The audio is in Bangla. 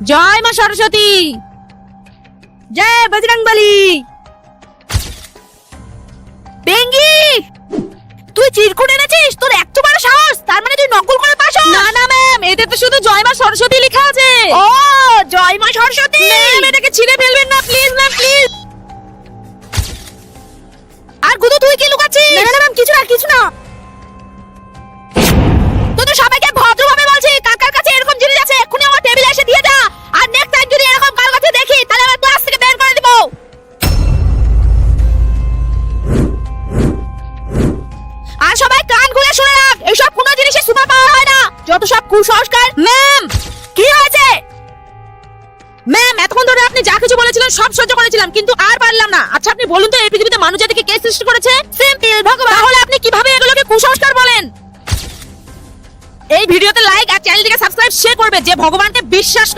জয় মা সরস্বতী, জয় বজরংবলী। বেঙ্গি, তুই চিরকুট এনেছিস? তোর এত বড় সাহস! তার মানে তুই নকল করে পাস? না না ম্যাম, এতে তো শুধু জয় মা সরস্বতী লেখা আছে। ও, জয় মা সরস্বতী। ম্যাম, এটাকে ছিঁড়ে ফেলবেন না প্লিজ ম্যাম, প্লিজ। আর গুদু, তুই কি লুকাচ্ছিস? না না ম্যাম, কিছু না কিছু না। তোদের সবাইকে ভদ্রভাবে বলছি, কার কার কাছে এরকম জিনিস আছে এক্ষুনি আমার টেবিলে এসে দিয়ে যা। আর নেক্সট টাইম যদি এরকম কার কাছে দেখি তাহলে আমি ক্লাস থেকে বের করে দিব। আর সবাই কান খুলে শুনে রাখ, এইসব কোনো জিনিসে সুপার পাওয়ার হয় না, যত সব কুসংস্কার। ম্যাম, কি হয়েছে? ম্যাম, এতক্ষণ ধরে আপনি যা কিছু বলেছিলেন সব সহ্য করেছিলাম, কিন্তু আর পারলাম না। আচ্ছা আপনি বলুন তো, এই পৃথিবীতে মানুষ জাতিকে কে সৃষ্টি করেছে? সিম্পল, ভগবান। তাহলে আপনি কিভাবে এগুলোকে কুসংস্কার বলেন? এই ভিডিওতে লাইক আর চ্যানেলটিকে সাবস্ক্রাইব সে করবে যে ভগবানকে বিশ্বাস করে।